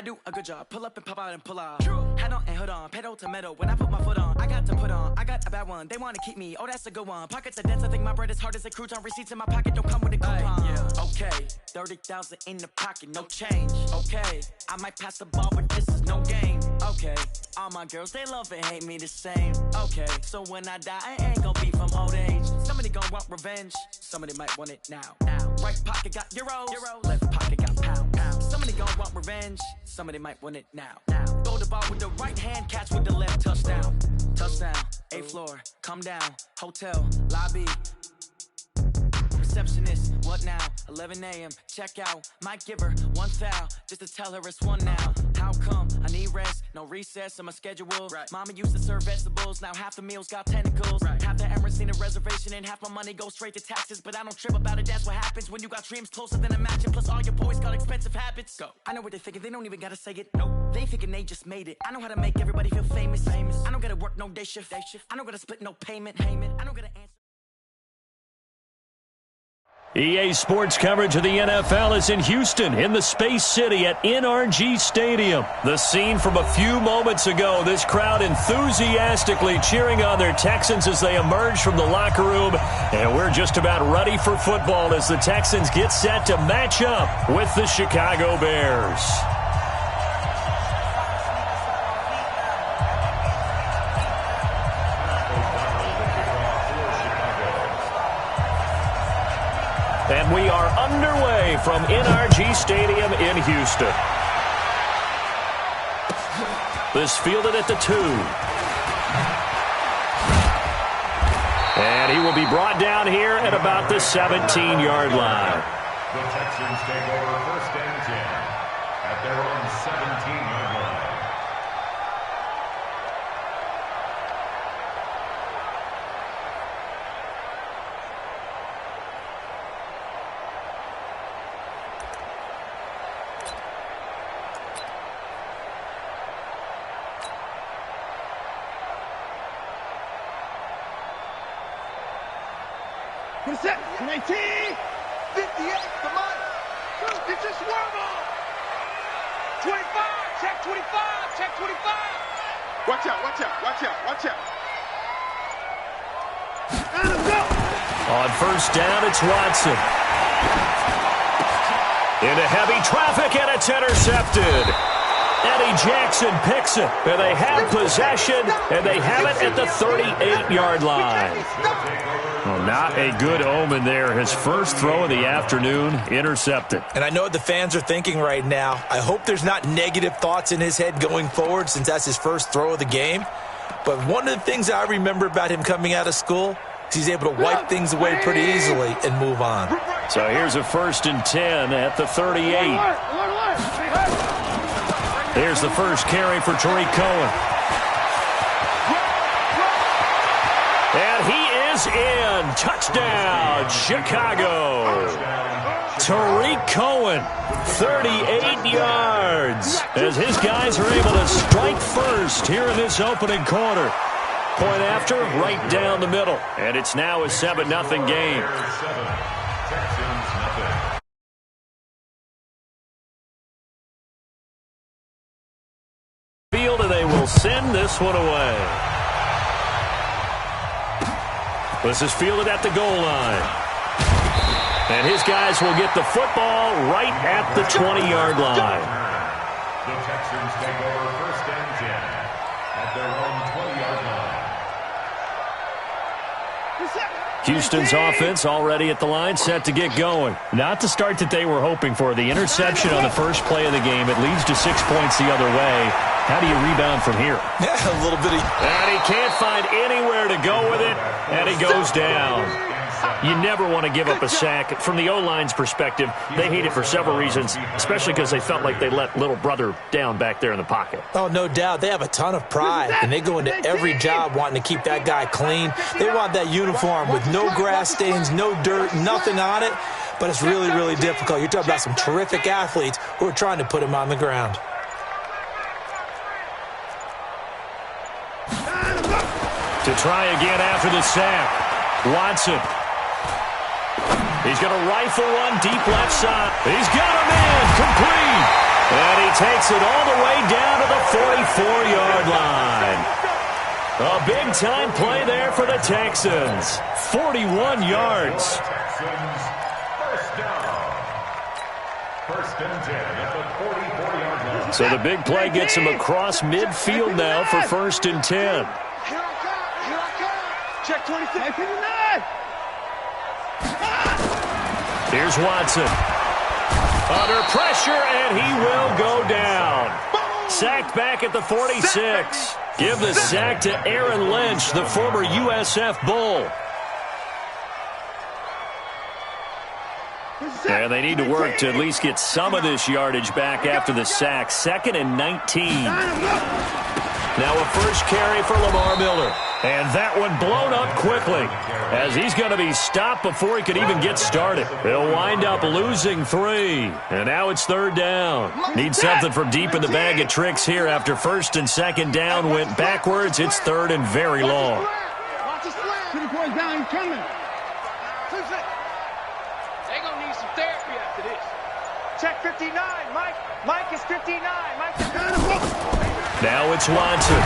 do a good job. Pull up and pop out and pull out. Head on and hood on, pedal to metal. When I put my foot on, I got to put on. I got a bad one, they want to keep me. Oh, that's a good one. Pockets are dense, I think my bread is hard as a crouton. Receipts in my pocket don't come with a coupon. Yeah. Okay, 30,000 in the pocket, no change. Okay, I might pass the ball, but this is no game. Okay, all my girls, they love and hate me the same. Okay, so when I die, I ain't gonna be from old age. Somebody gonna want revenge, somebody might want it now. Right pocket got euros, left pocket got pound. Somebody gonna want revenge, somebody might want it now. Throw the ball with the right hand, catch with the left, touchdown. Touchdown, 8th floor, come down, hotel, lobby. Receptionist, what now? 11 a.m. check out. Might give her one foul just to tell her it's one now. How come? I need rest, no recess in my schedule. Right. Mama used to serve vegetables, now half the meals got tentacles. Right. Half the Emirates need a reservation and half my money goes straight to taxes. But I don't trip about it, that's what happens when you got dreams closer than a match. Plus all your boys got expensive habits. Go. I know what they're thinking, they don't even gotta say it. Nope. They thinking they just made it. I know how to make everybody feel famous. I don't gotta work no day shift. I don't gotta split no payment. I don't gotta answer. EA Sports coverage of the NFL is in Houston, in the Space City at NRG Stadium. The scene from a few moments ago, this crowd enthusiastically cheering on their Texans as they emerge from the locker room. And we're just about ready for football as the Texans get set to match up with the Chicago Bears. And we are underway from NRG Stadium in Houston. This fielded at the 2. And he will be brought down here at about the 17-yard line. The Texans take over 1st and 10 at their own 17-yard line. What's that? 19, 58, come on. It's a swerve on. 25, check 25, check 25. Watch out, watch out, watch out, watch out. And let's go. On 1st down, it's Watson. Into heavy traffic, and it's intercepted. Eddie Jackson picks it, and they have possession, and they have it at the 38-yard line. Well, not a good omen there. His first throw of the afternoon, intercepted. And I know what the fans are thinking right now. I hope there's not negative thoughts in his head going forward since that's his first throw of the game. But one of the things I remember about him coming out of school is he's able to wipe things away pretty easily and move on. So here's a 1st and 10 at the 38. There's the first carry for Tariq Cohen. And he is in. Touchdown, Chicago. Tariq Cohen, 38 yards. As his guys are able to strike first here in this opening quarter. Point after, right down the middle. And it's now a 7-0 game. Field, and they will send this one away. This is fielded at the goal line. And his guys will get the football right at the 20-yard line. The Texans take over 1st and 10 at their own 20-yard line. Houston's offense already at the line, set to get going. Not the start that they were hoping for. The interception on the first play of the game. It leads to 6 points the other way. How do you rebound from here? Yeah, a little bit. And he can't find anywhere to go with it, and he goes down. You never want to give up a sack. From the O-line's perspective, they hate it for several reasons, especially because they felt like they let little brother down back there in the pocket. Oh, no doubt. They have a ton of pride, and they go into every job wanting to keep that guy clean. They want that uniform with no grass stains, no dirt, nothing on it, but it's really, really difficult. You're talking about some terrific athletes who are trying to put him on the ground. To try again after the sack, Watson. He's going to rifle one deep left side. He's got him in, complete. And he takes it all the way down to the 44-yard line. A big-time play there for the Texans. 41 yards. Texans, first down. First and 10 at the 44-yard line. So the big play gets him across midfield now for first and 10. Here I come. Check 26. 59. Here's Watson. Under pressure, and he will go down. Sacked back at the 46. Give the sack to Aaron Lynch, the former USF Bull. And they need to work to at least get some of this yardage back after the sack. 2nd and 19. Now a first carry for Lamar Miller. And that one blown up quickly, as he's going to be stopped before he could even get started. They'll wind up losing 3. And now it's 3rd down. Need something from deep in the bag of tricks here after 1st and 2nd down went backwards. It's 3rd and very long. Watch the slam. 2 points down, he's coming. They're going to need some therapy after this. Check 59, Mike. Mike is 59. Mike is 59. Now it's Watson.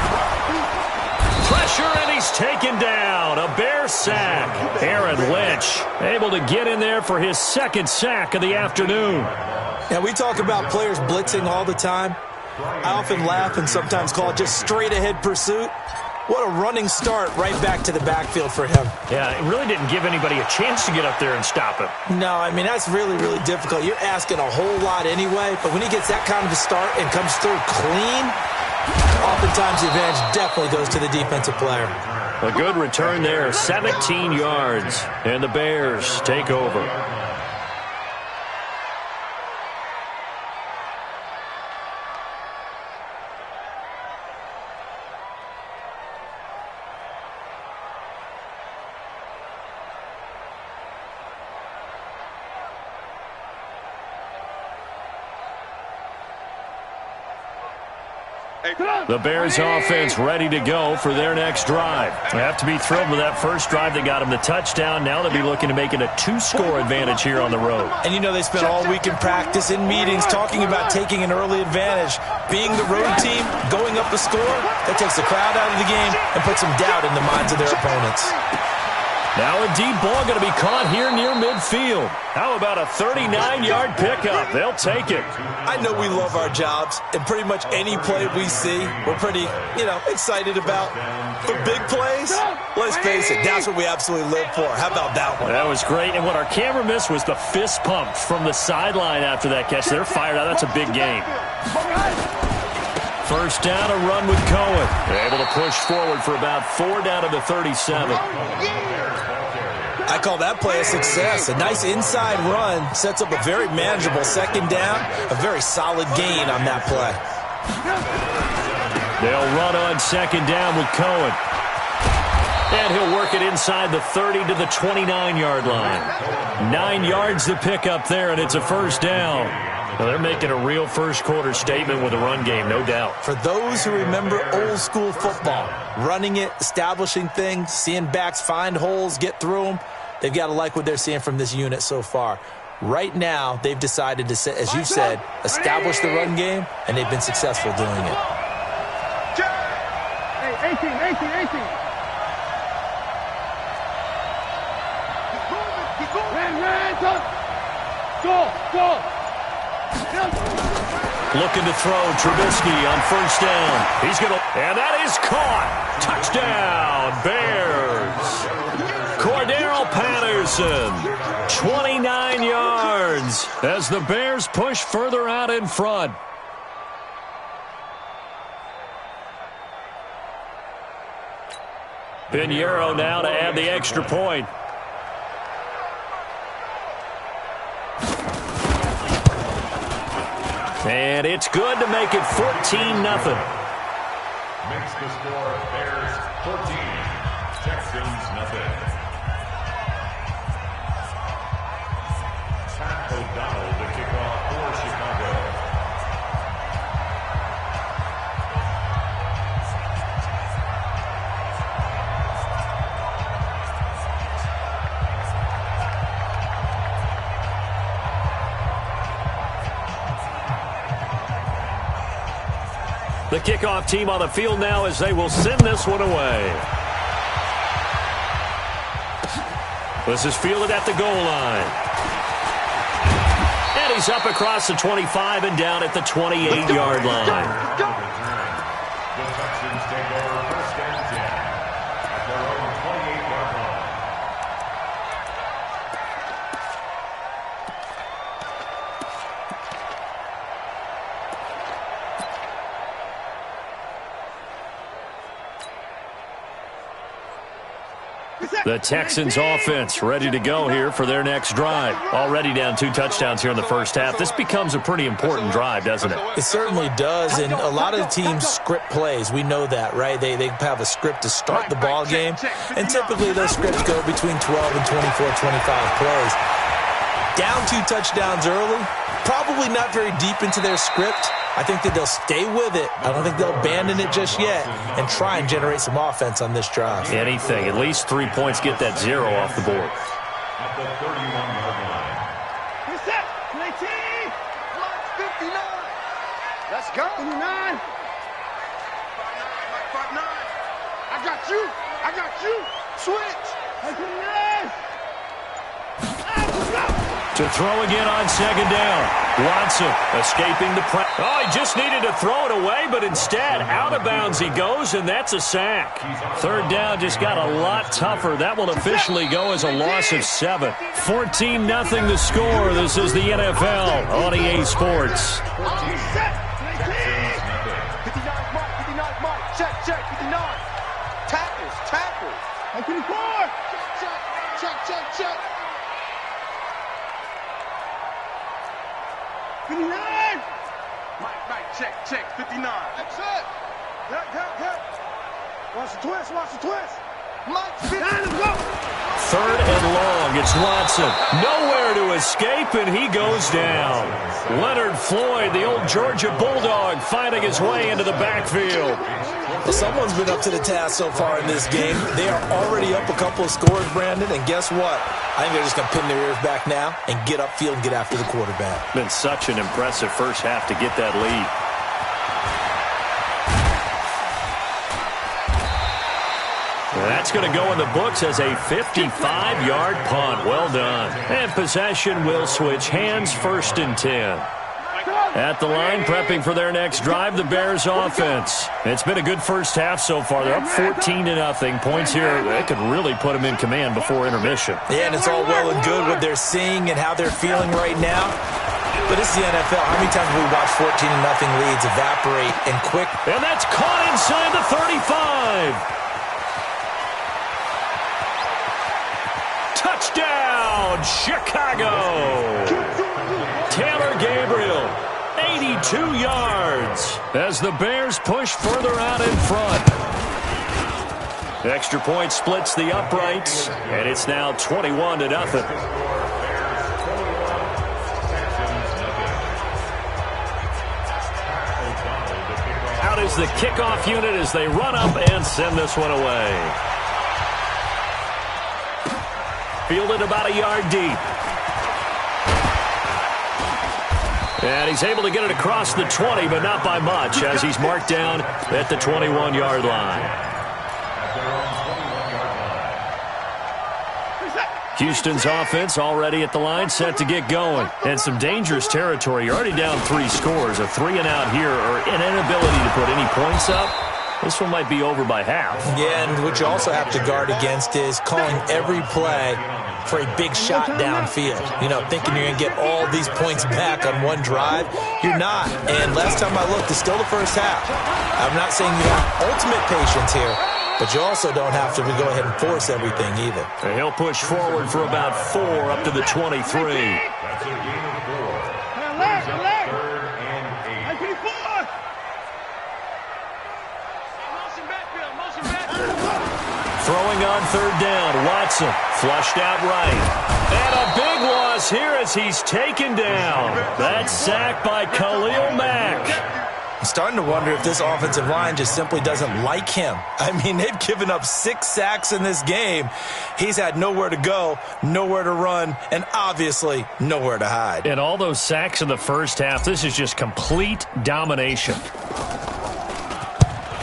Pressure, and he's taken down. A Bear sack. Aaron Lynch able to get in there for his 2nd sack of the afternoon. Yeah, we talk about players blitzing all the time. I often laugh and sometimes call it just straight-ahead pursuit. What a running start right back to the backfield for him. Yeah, it really didn't give anybody a chance to get up there and stop him. No, I mean, that's really, really difficult. You're asking a whole lot anyway, but when he gets that kind of a start and comes through clean, oftentimes the advantage definitely goes to the defensive player. A good return there, 17 yards, and the Bears take over. The Bears offense ready to go for their next drive. They have to be thrilled with that first drive that got them the touchdown. Now they'll be looking to make it a 2-score advantage here on the road. And you know they spent all week in practice, in meetings, talking about taking an early advantage. Being the road team, going up the score, that takes the crowd out of the game and puts some doubt in the minds of their opponents. Now a deep ball going to be caught here near midfield. How about a 39-yard pickup? They'll take it. I know we love our jobs, and pretty much any play we see, we're pretty, excited about. For big plays, let's face it, that's what we absolutely live for. How about that one? That was great, and what our camera missed was the fist pump from the sideline after that catch. They're fired out. That's a big game. First down, a run with Cohen. They're able to push forward for about 4 down to the 37. I call that play a success. A nice inside run sets up a very manageable 2nd down. A very solid gain on that play. They'll run on 2nd down with Cohen. And he'll work it inside the 30 to the 29-yard line. 9 yards to pick up there, and it's a first down. Well, they're making a real first-quarter statement with a run game, no doubt. For those who remember old-school football, running it, establishing things, seeing backs find holes, get through them, they've got to like what they're seeing from this unit so far. Right now, they've decided to, as you said, establish the run game, and they've been successful doing it. Hey, 18. Keep moving. Go. Looking to throw, Trubisky on first down. He's going to, and that is caught. Touchdown, Bears. Cordero Patterson, 29 yards as the Bears push further out in front. Pinheiro now to add the extra point. And it's good to make it 14-0. Makes the score Bears 14, Texans nothing. Pat O'Donnell to kick off for Chicago. The kickoff team on the field now as they will send this one away. This is fielded at the goal line. And he's up across the 25 and down at the 28-yard line. The Texans take over first and 10 at their own 28-yard line. The Texans offense ready to go here for their next drive. Already down 2 touchdowns here in the first half. This becomes a pretty important drive, doesn't it? It certainly does, and a lot of teams script plays. We know that, right? They have a script to start the ball game, and typically those scripts go between 12 and 24, 25 plays. Down 2 touchdowns early, probably not very deep into their script. I think that they'll stay with it. I don't think they'll abandon it just yet and try and generate some offense on this drive. Anything. At least 3 points, get that 0 off the board. At the 31-yard line. Reset. 19. 59. Let's go. 59. 59. I got you. I got you. Switch. 59. To throw again on second down. Watson escaping the pressure. Oh, he just needed to throw it away, but instead, out of bounds he goes, and that's a sack. Third down just got a lot tougher. That will officially go as a loss of 7. 14-0 the score. This is the NFL on EA Sports. 59 Mike. Check. 59. Tackles. 54. Check. 59! Mike, check, 59. That's it. Good. Watch the twist. Mike, 59, let's go. Third and long, it's Watson. Nowhere to escape, and he goes down. Leonard Floyd, the old Georgia Bulldog, finding his way into the backfield. Well, someone's been up to the task so far in this game. They are already up a couple of scores, Brandon, and guess what? I think they're just going to pin their ears back now and get upfield and get after the quarterback. Been such an impressive first half to get that lead. That's going to go in the books as a 55-yard punt. Well done. And possession will switch hands, first and 10. At the line, prepping for their next drive, the Bears offense. It's been a good first half so far. They're up 14-0. Points here, they could really put them in command before intermission. Yeah, and it's all well and good what they're seeing and how they're feeling right now. But it's the NFL. How many times have we watched 14-0 leads evaporate and quick? And that's caught inside the 35. Touchdown, Chicago. Taylor Gabriel, 82 yards as the Bears push further out in front. Extra point splits the uprights, and it's now 21-0. Out is the kickoff unit as they run up and send this one away. Fielded about a yard deep. And he's able to get it across the 20, but not by much, as he's marked down at the 21-yard line. Houston's offense already at the line, set to get going. And some dangerous territory. You're already down 3 scores. A 3-and-out here, or an inability to put any points up. This one might be over by half. Yeah, and what you also have to guard against is calling every play for a big shot downfield. You know, thinking you're going to get all these points back on one drive. You're not. And last time I looked, it's still the first half. I'm not saying you have ultimate patience here, but you also don't have to go ahead and force everything either. And he'll push forward for about 4 up to the 23. That's a gain of 4. Third and 8. Throwing on third down, Watson flushed out right. And a big loss here as he's taken down. That's sacked by Khalil Mack. I'm starting to wonder if this offensive line just simply doesn't like him. I mean, they've given up 6 sacks in this game. He's had nowhere to go, nowhere to run, and obviously nowhere to hide. And all those sacks in the first half, this is just complete domination.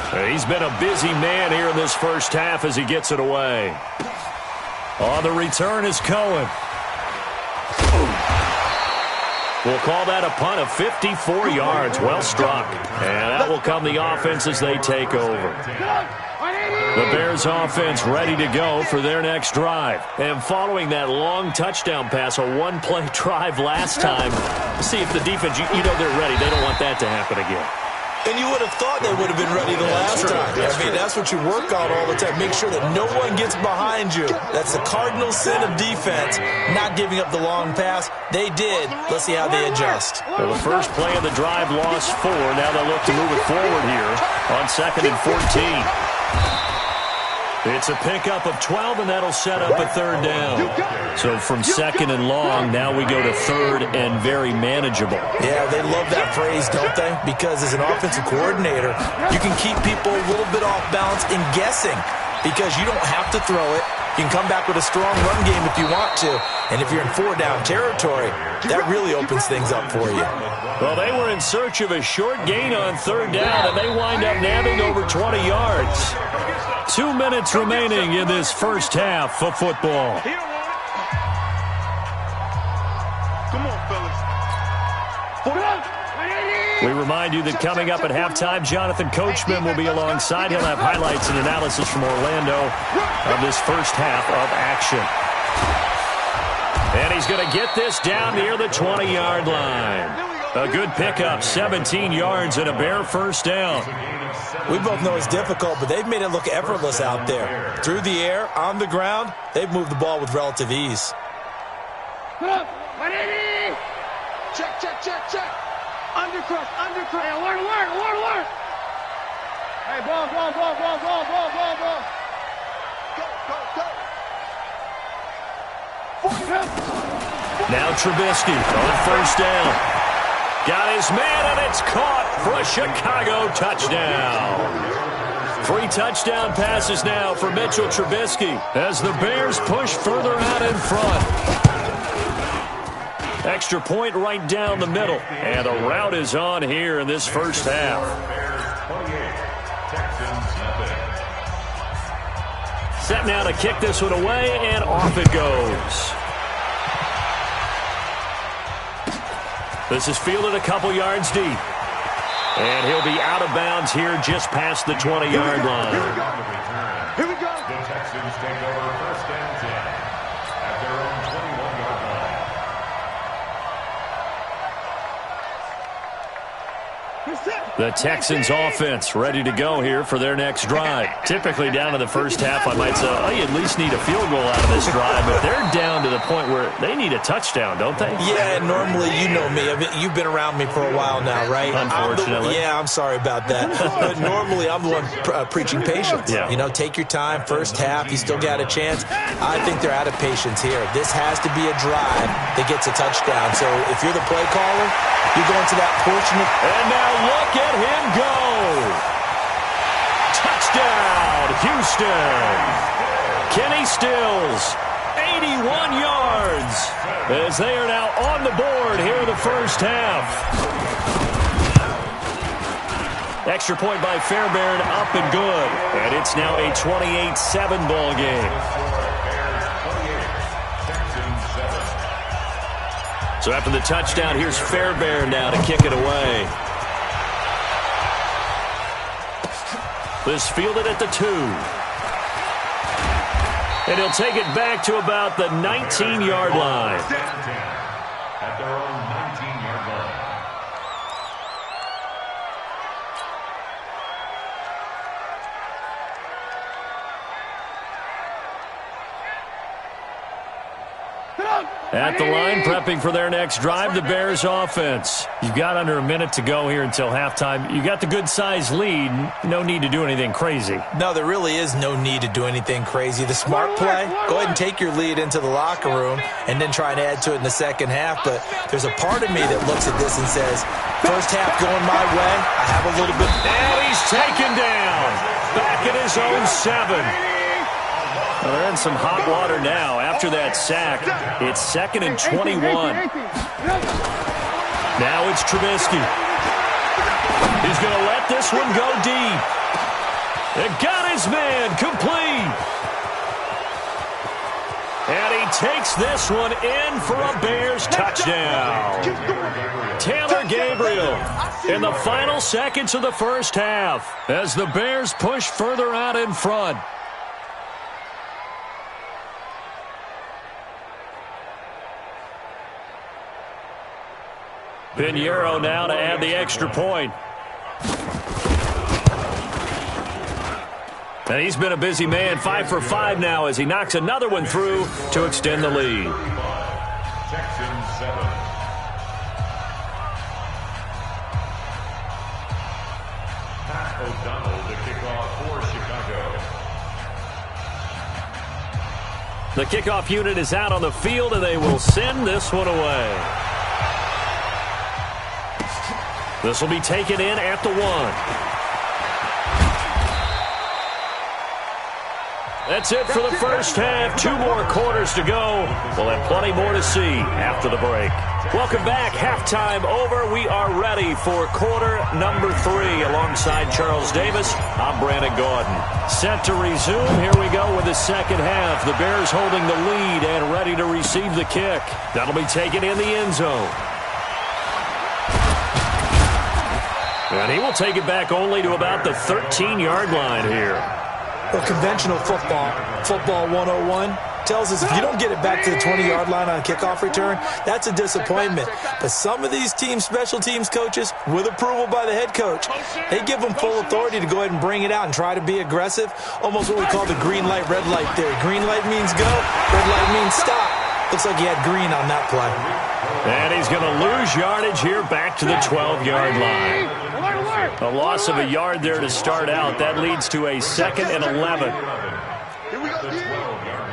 He's been a busy man here in this first half as he gets it away. On the return is Cohen. We'll call that a punt of 54 yards. Well struck. And that will come the offense as they take over. The Bears offense ready to go for their next drive. And following that long touchdown pass, a one-play drive last time, see if the defense, you know they're ready. They don't want that to happen again. And you would have thought they would have been ready the last time. That's what you work on all the time. Make sure that no one gets behind you. That's the cardinal sin of defense, not giving up the long pass. They did. Let's see how they adjust. Well, the first play of the drive lost 4. Now they'll look to move it forward here on 2nd and 14. It's a pickup of 12, and that'll set up a 3rd down. So from 2nd and long, now we go to 3rd and very manageable. Yeah, they love that phrase, don't they? Because as an offensive coordinator, you can keep people a little bit off balance in guessing because you don't have to throw it. You can come back with a strong run game if you want to. And if you're in 4-down territory, that really opens things up for you. Well, they were in search of a short gain on 3rd down, and they wind up nabbing over 20 yards. 2 minutes remaining in this first half of football. Come on, fellas. We remind you that coming up at halftime, Jonathan Coachman will be alongside. He'll have highlights and analysis from Orlando of this first half of action. And he's going to get this down near the 20-yard line. A good pickup, 17 yards and a Bear first down. We both know it's difficult, but they've made it look effortless out there. Through the air, on the ground, they've moved the ball with relative ease. Check, check, check, check. Undercrush. Hey, alert. Hey, ball. Go. Now Trubisky on first down. Got his man, and it's caught for a Chicago touchdown. 3 touchdown passes now for Mitchell Trubisky as the Bears push further out in front. Extra point right down the middle. And the route is on here in this first half. Set now to kick this one away, and off it goes. This is fielded a couple yards deep. And he'll be out of bounds here just past the 20-yard line. Here we go. The Texans take over 1st and 10 at their own 21-yard line. The Texans offense ready to go here for their next drive. Typically down in the first half, I might say, oh, you at least need a field goal out of this drive, but they're down to the point where they need a touchdown, don't they? Yeah, normally, you know me. You've been around me for a while now, right? Unfortunately. I'm sorry about that. But normally, I'm the one preaching patience. Yeah. You know, take your time. First half, you still got a chance. I think they're out of patience here. This has to be a drive that gets a touchdown. So if you're the play caller, you're going to that portion of... And now look at him go. Touchdown, Houston. Kenny Stills, 81 yards, as they are now on the board here in the first half. Extra point by Fairbairn, up and good. And it's now a 28-7 ball game. So after the touchdown, here's Fairbairn now to kick it away. This fielded at the 2. And he'll take it back to about the 19-yard line. At their own 19-yard line. At the line, prepping for their next drive, the Bears offense. You've got under a minute to go here until halftime. You got the good-sized lead. No need to do anything crazy. No, there really is no need to do anything crazy. The smart play, go ahead and take your lead into the locker room and then try and add to it in the second half. But there's a part of me that looks at this and says, first half going my way, I have a little bit... And he's taken down. Back at his own 7. Well, they're in some hot water now. After that sack, it's 2nd and 21. Now it's Trubisky. He's going to let this one go deep. It got his man complete. And he takes this one in for a Bears touchdown. Taylor Gabriel in the final seconds of the first half as the Bears push further out in front. Pinheiro now to add the extra point. And he's been a busy man, 5 for 5 now as he knocks another one through to extend the lead. Texans 7. Pat O'Donnell to kick off for Chicago. The kickoff unit is out on the field, and they will send this one away. This will be taken in at the 1. That's it for the first half. 2 more quarters to go. We'll have plenty more to see after the break. Welcome back. Halftime over. We are ready for quarter number 3. Alongside Charles Davis, I'm Brandon Gordon. Set to resume. Here we go with the second half. The Bears holding the lead and ready to receive the kick. That'll be taken in the end zone. And he will take it back only to about the 13-yard line here. Well, conventional football 101, tells us if you don't get it back to the 20-yard line on a kickoff return, that's a disappointment. But some of these teams, special teams coaches, with approval by the head coach, they give them full authority to go ahead and bring it out and try to be aggressive. Almost what we call the green light, red light theory. Green light means go, red light means stop. Looks like he had green on that play. And he's going to lose yardage here back to the 12-yard line. A loss of a yard there to start out. That leads to a 2nd and 11.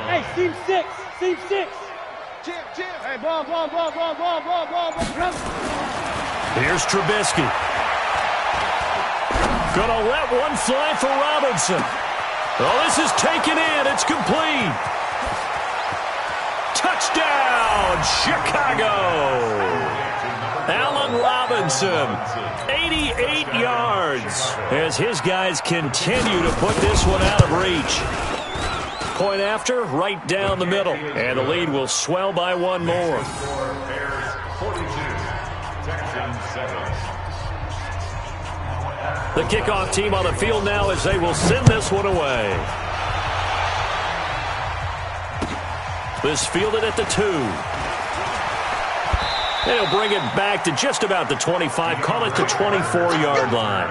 Hey, seam 6. Seam 6. Hey, ball. Here's Trubisky. Gonna let one fly for Robinson. Oh, this is taken in. It's complete. Touchdown, Chicago. Allen Robinson, 88 yards, as his guys continue to put this one out of reach. Point after, right down the middle, and the lead will swell by 1 more. Bears 42, Texans 7. The kickoff team on the field now as they will send this one away. This fielded at the 2. They'll bring it back to just about the 25, call it the 24-yard line.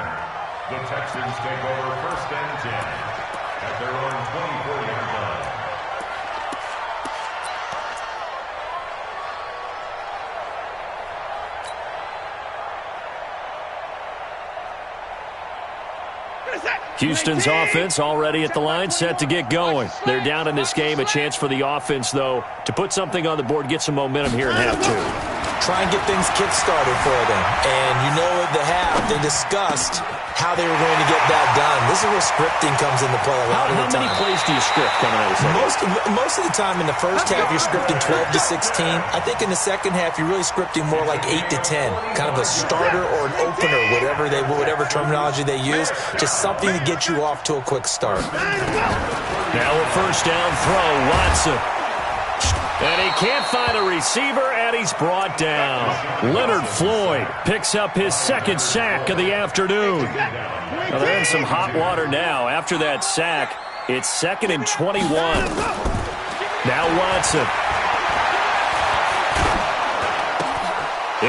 The Texans take over 1st and 10 at their own 24-yard line. Houston's offense already at the line, set to get going. They're down in this game. A chance for the offense, though, to put something on the board, get some momentum here in half 2. Try and get things kick-started for them. And you know at the half, they discussed how they were going to get that done. This is where scripting comes into play a lot of the time. How many plays do you script coming out of the second? Most of the time in the first half, you're scripting 12 to 16. I think in the second half, you're really scripting more like 8 to 10. Kind of a starter or an opener, whatever terminology they use. Just something to get you off to a quick start. Now a first down throw, Watson. And he can't find a receiver, and he's brought down. Leonard Floyd picks up his 2nd sack of the afternoon. Well, they're in some hot water now. After that sack, it's 2nd and 21. Now Watson.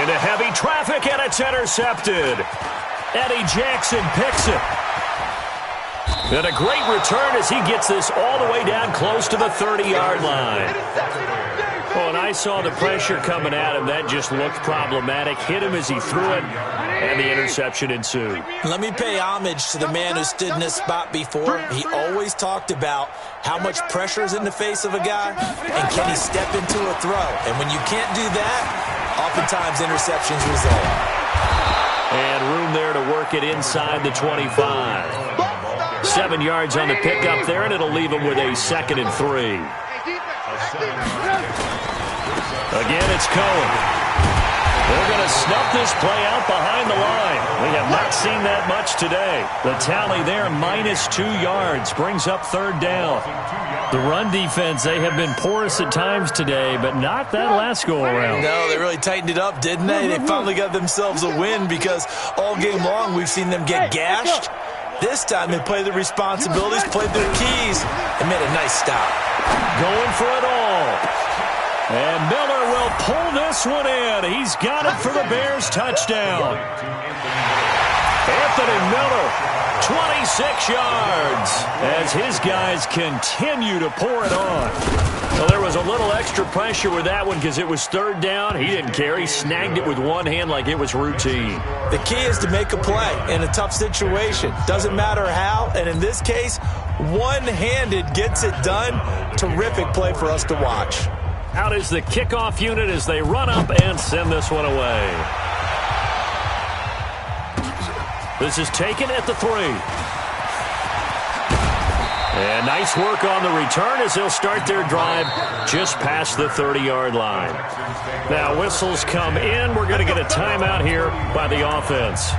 Into heavy traffic, and it's intercepted. Eddie Jackson picks it. And a great return as he gets this all the way down close to the 30-yard line. Oh, and I saw the pressure coming at him. That just looked problematic. Hit him as he threw it, and the interception ensued. Let me pay homage to the man who stood in this spot before. He always talked about how much pressure is in the face of a guy, and can he step into a throw. And when you can't do that, oftentimes interceptions result. And room there to work it inside the 25. 7 yards on the pickup there, and it'll leave him with a 2nd and 3. Again, it's Cohen. They're going to snuff this play out behind the line. We have not seen that much today. The tally there, -2 yards, brings up third down. The run defense, they have been porous at times today, but not that last go-around. No, they really tightened it up, didn't they? They finally got themselves a win because all game long we've seen them get gashed. This time they played their responsibilities, played their keys, and made a nice stop. Going for it all. And Miller will pull this one in. He's got it for the Bears touchdown. Anthony Miller, 26 yards, as his guys continue to pour it on. Well, there was a little extra pressure with that one because it was third down. He didn't care. He snagged it with one hand like it was routine. The key is to make a play in a tough situation. Doesn't matter how, and in this case, one-handed gets it done. Terrific play for us to watch. Out is the kickoff unit as they run up and send this one away. This is taken at the 3. And nice work on the return as they'll start their drive just past the 30-yard line. Now whistles come in. We're going to get a timeout here by the offense.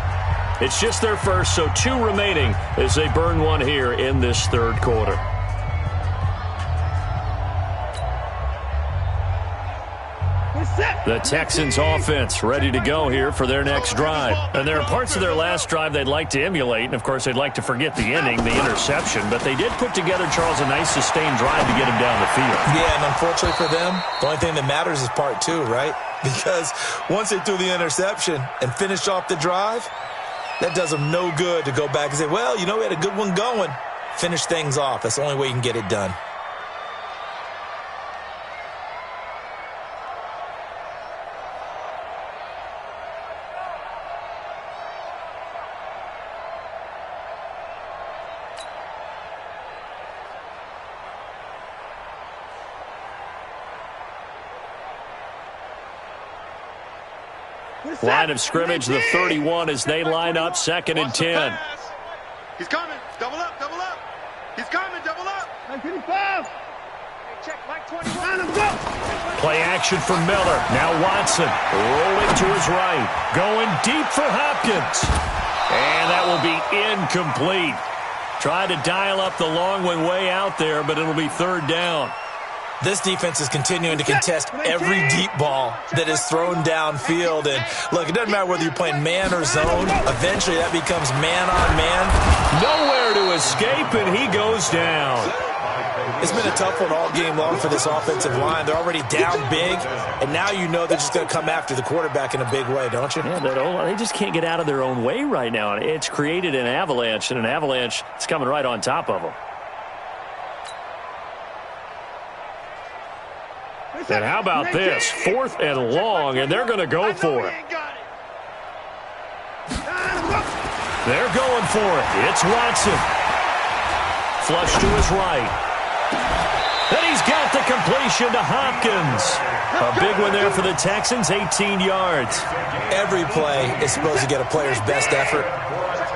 It's just their first, so 2 remaining as they burn one here in this third quarter. The Texans offense ready to go here for their next drive. And there are parts of their last drive they'd like to emulate. And, of course, they'd like to forget the inning, the interception. But they did put together, Charles, a nice sustained drive to get him down the field. Yeah, and unfortunately for them, the only thing that matters is part 2, right? Because once they threw the interception and finished off the drive, that does them no good to go back and say, well, you know, we had a good one going. Finish things off. That's the only way you can get it done. Line of scrimmage, the 31 as they line up, 2nd and 10. He's coming. Double up, double up. He's coming, double up. 55. Check, Mike 21. Play action for Miller. Now Watson rolling to his right. Going deep for Hopkins. And that will be incomplete. Tried to dial up the long one way out there, but it'll be third down. This defense is continuing to contest every deep ball that is thrown downfield. And, look, it doesn't matter whether you're playing man or zone. Eventually that becomes man-on-man. Nowhere to escape, and he goes down. It's been a tough one all game long for this offensive line. They're already down big, and now you know they're just going to come after the quarterback in a big way, don't you? Yeah, they just can't get out of their own way right now. It's created an avalanche, and an avalanche is coming right on top of them. And how about this? 4th and long, and they're going to go for it. They're going for it. It's Watson. Flush to his right. And he's got the completion to Hopkins. A big one there for the Texans, 18 yards. Every play is supposed to get a player's best effort.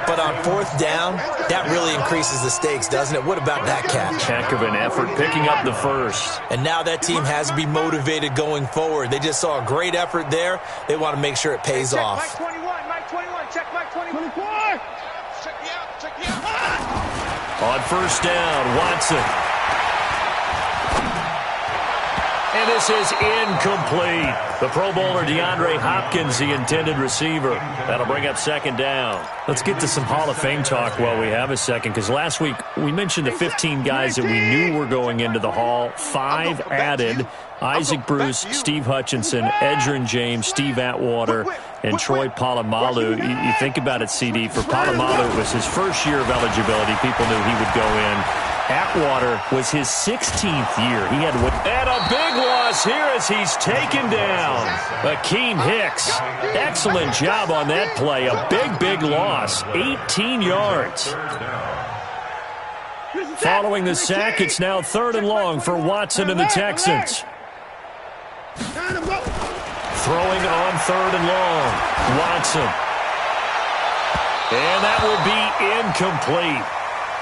But on 4th down, that really increases the stakes, doesn't it? What about that catch? Heck of an effort, picking up the first. And now that team has to be motivated going forward. They just saw a great effort there. They want to make sure it pays off. Mike 21, Mike 21, check Mike 21. Check me out, check me out. On 1st down, Watson. And this is incomplete. The Pro Bowler DeAndre Hopkins, the intended receiver. That'll bring up 2nd down. Let's get to some Hall of Fame talk while we have a second, because last week we mentioned the 15 guys that we knew were going into the Hall. 5 added. Isaac Bruce, Steve Hutchinson, Edgerrin James, Steve Atwater, and Troy Polamalu. You think about it, CD. For Polamalu, it was his first year of eligibility. People knew he would go in. Atwater was his 16th year. He had and a big loss here as he's taken down. Akeem Hicks, excellent job on that play. A big loss, 18 yards. Following the sack, it's now 3rd and long for Watson and the Texans. Throwing on 3rd and long, Watson. And that will be incomplete.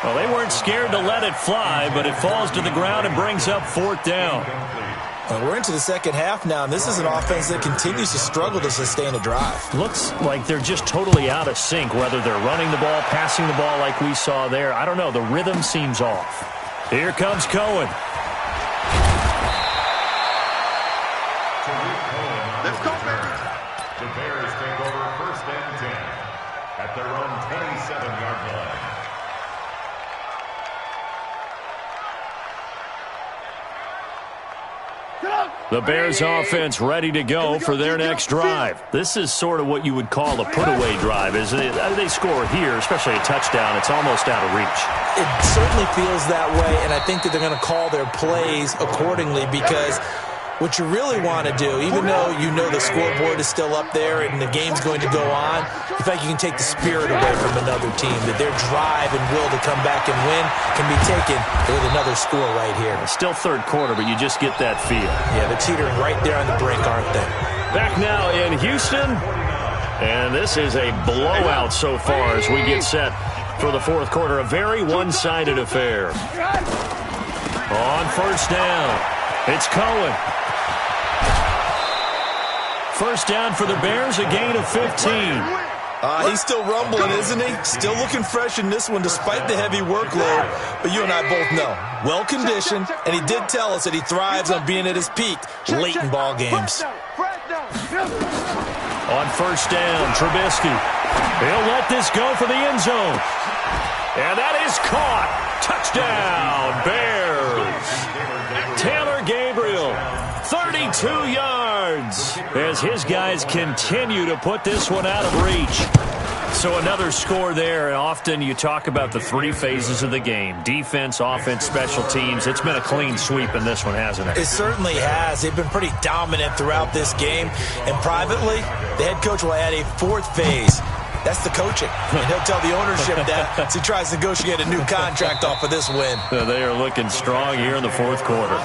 Well, they weren't scared to let it fly, but it falls to the ground and brings up 4th down. Well, we're into the second half now, and this is an offense that continues to struggle to sustain a drive. Looks like they're just totally out of sync, whether they're running the ball, passing the ball like we saw there. I don't know. The rhythm seems off. Here comes Cohen. Let's go, baby. The Bears take over 1st and 10 at their own 27-yard line. The Bears offense ready to go for their next drive. This is sort of what you would call a put-away drive. As they score here, especially a touchdown, it's almost out of reach. It certainly feels that way, and I think that they're going to call their plays accordingly because what you really want to do, even though you know the scoreboard is still up there and the game's going to go on, you feel like you can take the spirit away from another team, that their drive and will to come back and win can be taken with another score right here. Still third quarter, but you just get that feel. Yeah, they're teetering right there on the brink, aren't they? Back now in Houston, and this is a blowout so far as we get set for the fourth quarter. A very one-sided affair. On first down, it's Cohen. First down for the Bears, a gain of 15. He's still rumbling, isn't he? Still looking fresh in this one despite the heavy workload. But you and I both know, well-conditioned, and he did tell us that he thrives on being at his peak late in ball games. On first down, Trubisky. He'll let this go for the end zone. And that is caught. Touchdown, Bears. Taylor Gabriel, 32 yards, as his guys continue to put this one out of reach. So another score there, and often you talk about the three phases of the game: defense, offense, special teams. It's been a clean sweep in this one, hasn't it? It certainly has. They've been pretty dominant throughout this game. And privately, the head coach will add a fourth phase. That's the coaching. And he'll tell the ownership that as he tries to negotiate a new contract off of this win. They are looking strong here in the fourth quarter.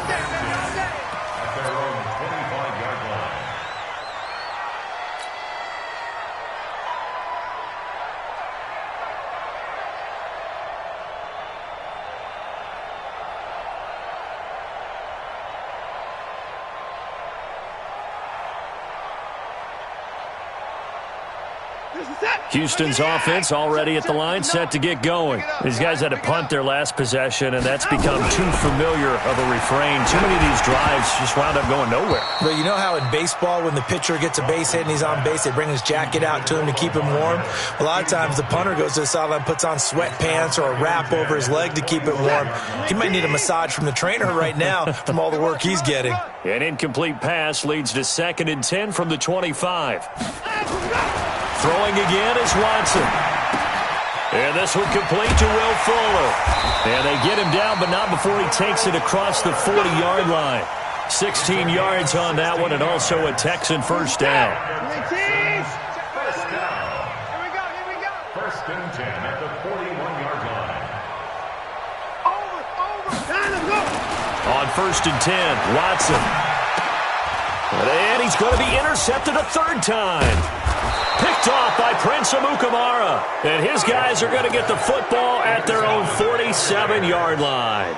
Houston's offense already at the line, set to get going. These guys had to punt their last possession, and that's become too familiar of a refrain. Too many of these drives just wound up going nowhere. But you know how in baseball, when the pitcher gets a base hit and he's on base, they bring his jacket out to him to keep him warm? A lot of times the punter goes to the sideline, puts on sweatpants or a wrap over his leg to keep it warm. He might need a massage from the trainer right now from all the work he's getting. An incomplete pass leads to 2nd and 10 from the 25. Throwing again is Watson. And this one complete to Will Fuller. And they get him down, but not before he takes it across the 40-yard line. 16 yards on that one, and also a Texan first down. First down. Here we go. 1st and 10 at the 41-yard line. Over. Time to go. On 1st and 10, Watson. And he's going to be intercepted a third time. Picked off by Prince Amukamara. And his guys are going to get the football at their own 47-yard line.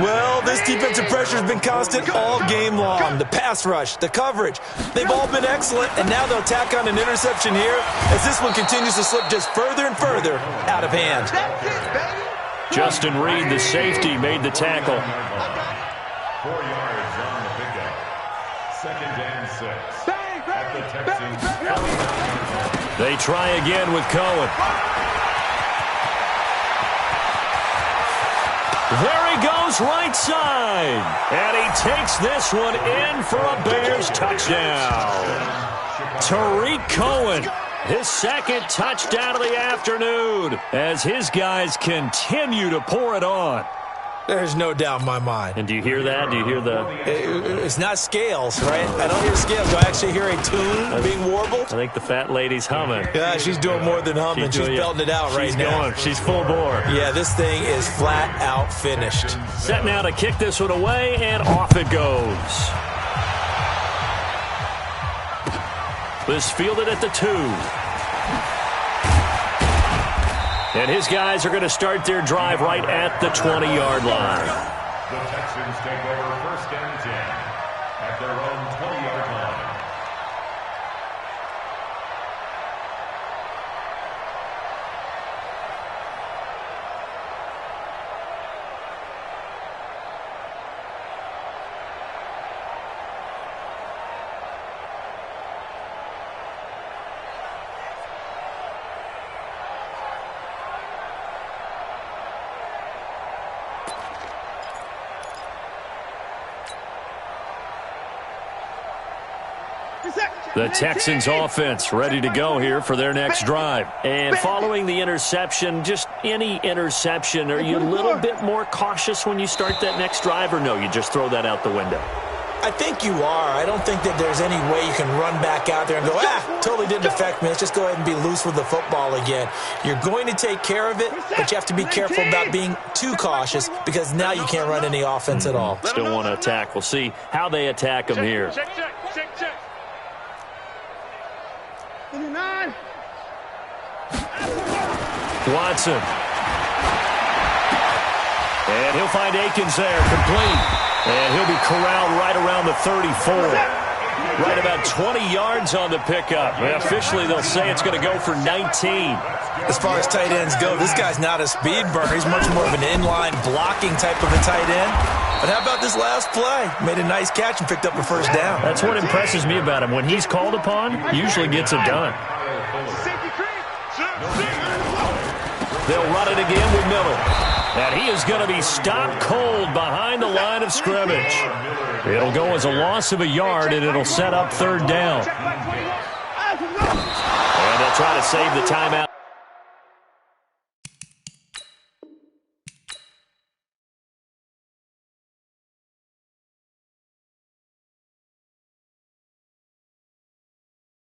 Well, this defensive pressure has been constant all game long. The pass rush, the coverage, they've all been excellent, and now they'll tack on an interception here as this one continues to slip just further and further out of hand. Justin Reed, the safety, made the tackle. 4 yards on the pickup. 2nd and 6. At the Texans' 49. They try again with Cohen. There he goes, right side. And he takes this one in for a Bears touchdown. Tariq Cohen, his 2nd touchdown of the afternoon, as his guys continue to pour it on. There's no doubt in my mind. And do you hear that? Do you hear the... It's not scales, right? I don't hear scales. Do I actually hear a tune being warbled? I think the fat lady's humming. Yeah, she's doing more than humming. She's belting it out right now. She's full bore. Yeah, this thing is flat out finished. Set now to kick this one away, and off it goes. This fielded at the 2. And his guys are going to start their drive right at the 20-yard line. Texans take over 1st and 10 at their own 20-yard line. The Texans offense ready to go here for their next drive. And following the interception, just any interception, are you a little bit more cautious when you start that next drive, or no, you just throw that out the window? I think you are. I don't think that there's any way you can run back out there and go, totally didn't affect me. Let's just go ahead and be loose with the football again. You're going to take care of it, but you have to be careful about being too cautious because now you can't run any offense at all. Still want to attack. We'll see how they attack them here. Check. 29. Watson. And he'll find Akins there, complete. And he'll be corralled right around the 34. Right about 20 yards on the pickup. Officially, they'll say it's going to go for 19. As far as tight ends go, this guy's not a speed burner. He's much more of an inline blocking type of a tight end. But how about this last play? Made a nice catch and picked up a 1st down. That's what impresses me about him. When he's called upon, usually gets it done. They'll run it again with Miller. And he is going to be stopped cold behind the line of scrimmage. It'll go as a loss of a yard, and it'll set up 3rd down. And they'll try to save the timeout